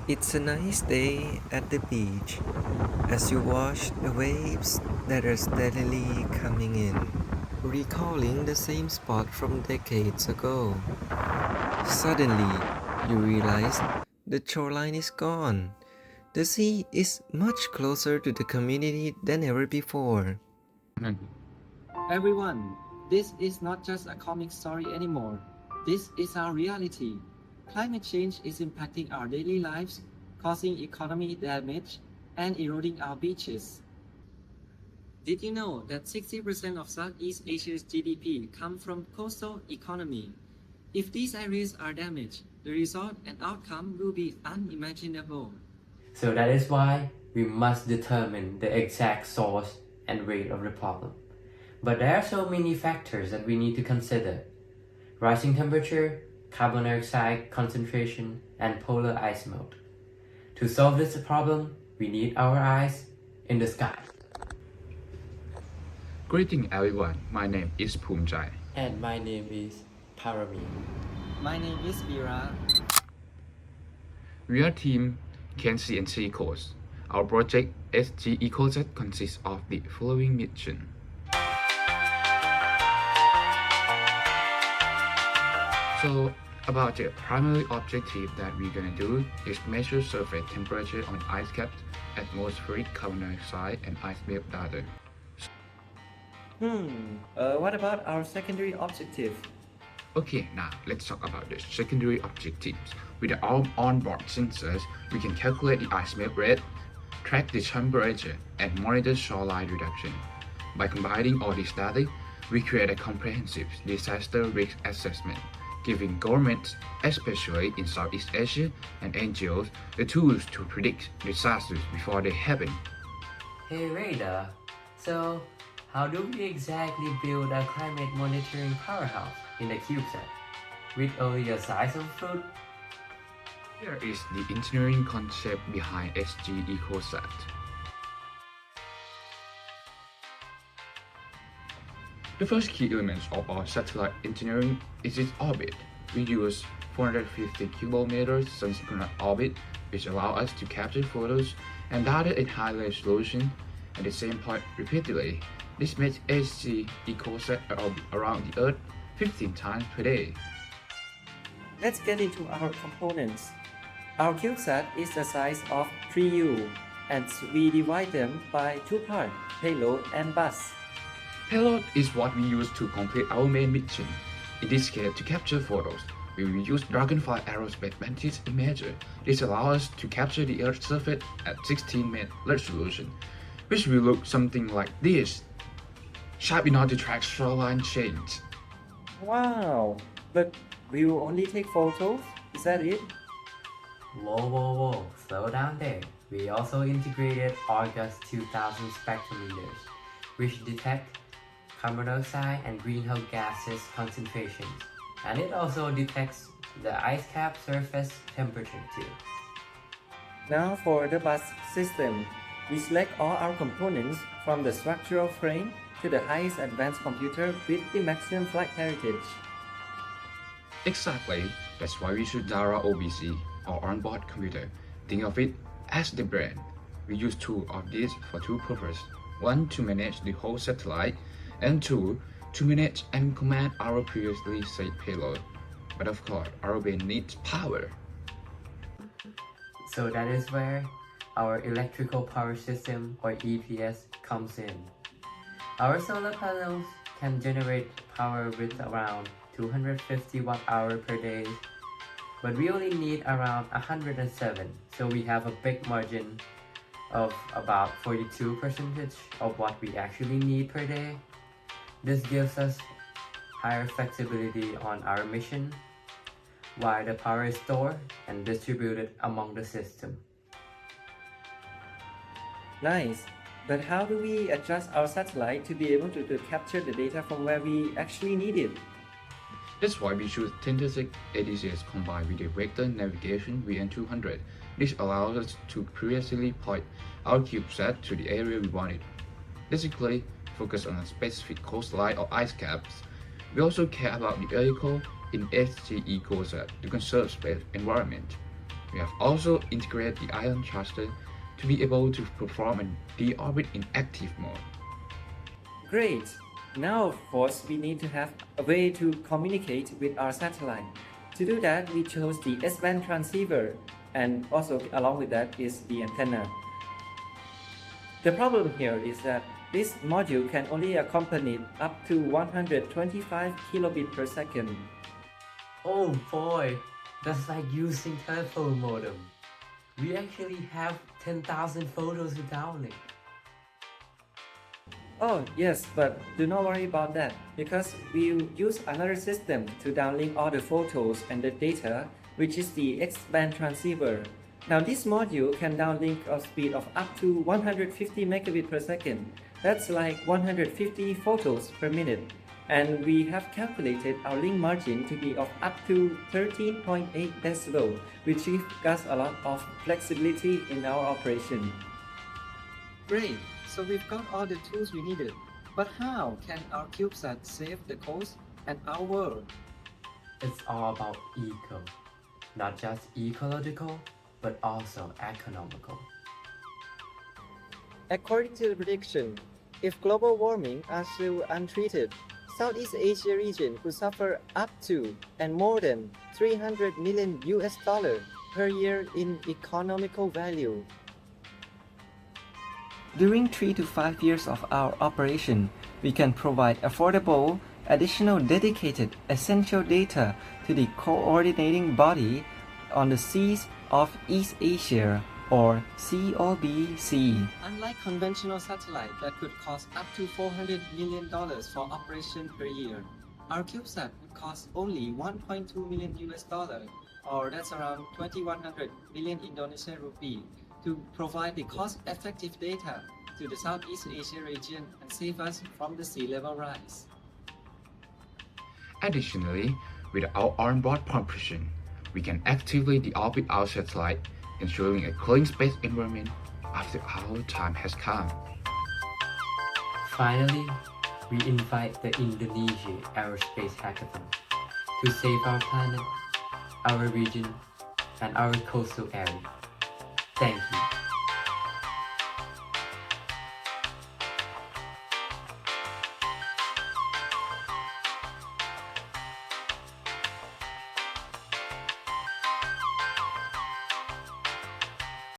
It's a nice day at the beach as you watch the waves that are steadily coming in, recalling the same spot from decades ago. Suddenly, you realize the shoreline is gone. The sea is much closer to the community than ever before. Everyone, this is not just a comic story anymore. This is our reality. Climate change is impacting our daily lives, causing economy damage, and eroding our beaches. Did you know that 60% of Southeast Asia's GDP come from coastal economy? If these areas are damaged, the result and outcome will be unimaginable. So that is why we must determine the exact source and rate of the problem. But there are so many factors that we need to consider. Rising temperature, carbon dioxide concentration, and polar ice melt. To solve this problem, we need our eyes in the sky. Greeting everyone, my name is Poomjai. And my name is Parami. My name is Mira. We are team CANSEE SEACOAST. Our project SG EcoSat consists of the following mission. So about the primary objective that we're gonna do is measure surface temperature on ice caps, atmospheric carbon dioxide, and ice melt data. What about our secondary objective? Okay, now let's talk about the secondary objectives. With our onboard sensors, we can calculate the ice melt rate, track the temperature, and monitor shoreline reduction. By combining all this data, we create a comprehensive disaster risk assessment, giving governments, especially in Southeast Asia, and NGOs, the tools to predict disasters before they happen. Hey Radar, so how do we exactly build a climate monitoring powerhouse in the CubeSat with only a size of fruit? Here is the engineering concept behind SG EcoSat. The first key element of our satellite engineering is its orbit. We use 450 km Sun-Synchronous Orbit, which allows us to capture photos and data in high resolution at the same point repeatedly. This makes SG EcoSat orbit around the Earth 15 times per day. Let's get into our components. Our CubeSat is the size of 3U, and we divide them by two parts, payload and bus. Payload is what we use to complete our main mission. In this case, to capture photos, we will use Dragonfly Aerospace Mantis imager. This allows us to capture the Earth's surface at 16 meters resolution, which will look something like this. Sharp enough to track shoreline change. Wow! But we will only take photos? Is that it? Whoa, slow down there. We also integrated Argus 2000 spectrometers, which detect carbon dioxide and greenhouse gases concentrations, and it also detects the ice cap surface temperature too. Now for the bus system. We select all our components from the structural frame to the highest advanced computer with the maximum flight heritage. Exactly, that's why we choose Dara OBC, our onboard computer. Think of it as the brain. We use two of these for two purposes. One, to manage the whole satellite, and two, to manage and command our previously said payload. But of course, our brain needs power. So that is where our electrical power system, or EPS, comes in. Our solar panels can generate power with around 250 watt-hour per day, but we only need around 107, so we have a big margin of about 42% of what we actually need per day. This gives us higher flexibility on our mission, while the power is stored and distributed among the system. Nice! But how do we adjust our satellite to be able to capture the data from where we actually need it? That's why we choose synthetic ADCs combined with the vector navigation VN200. This allows us to precisely point our CubeSat to the area we want it. Basically, focus on a specific coastline or ice caps. We also care about the vehicle in SG EcoSat to conserve space environment. We have also integrated the ion thruster to be able to perform an deorbit in active mode. Great! Now, of course, we need to have a way to communicate with our satellite. To do that, we chose the S-band transceiver, and also along with that is the antenna. The problem here is that this module can only accompany up to 125 kilobit per second. Oh boy, that's like using telephone modem. We actually have 10,000 photos with downlink. Oh yes, but do not worry about that, because we'll use another system to downlink all the photos and the data, which is the X-band transceiver. Now this module can downlink a speed of up to 150 megabit per second. That's like 150 photos per minute. And we have calculated our link margin to be of up to 13.8 decibel, which gives us a lot of flexibility in our operation. Great! So we've got all the tools we needed. But how can our CubeSat save the coast and our world? It's all about eco. Not just ecological, but also economical. According to the prediction, if global warming are still untreated, Southeast Asia region could suffer up to and more than $300 million per year in economical value. During 3 to 5 years of our operation, we can provide affordable, additional dedicated, essential data to the coordinating body on the seas of East Asia, or COBC. Unlike conventional satellite that could cost up to $400 million for operation per year, our CubeSat would cost only $1.2 million, or that's around 2,100 million Indonesian rupee, to provide the cost-effective data to the Southeast Asia region and save us from the sea level rise. Additionally, with our onboard propulsion, we can actively deorbit our satellite, ensuring a clean space environment after our time has come. Finally, we invite the Indonesia Aerospace Hakathon to save our planet, our region, and our coastal area. Thank you.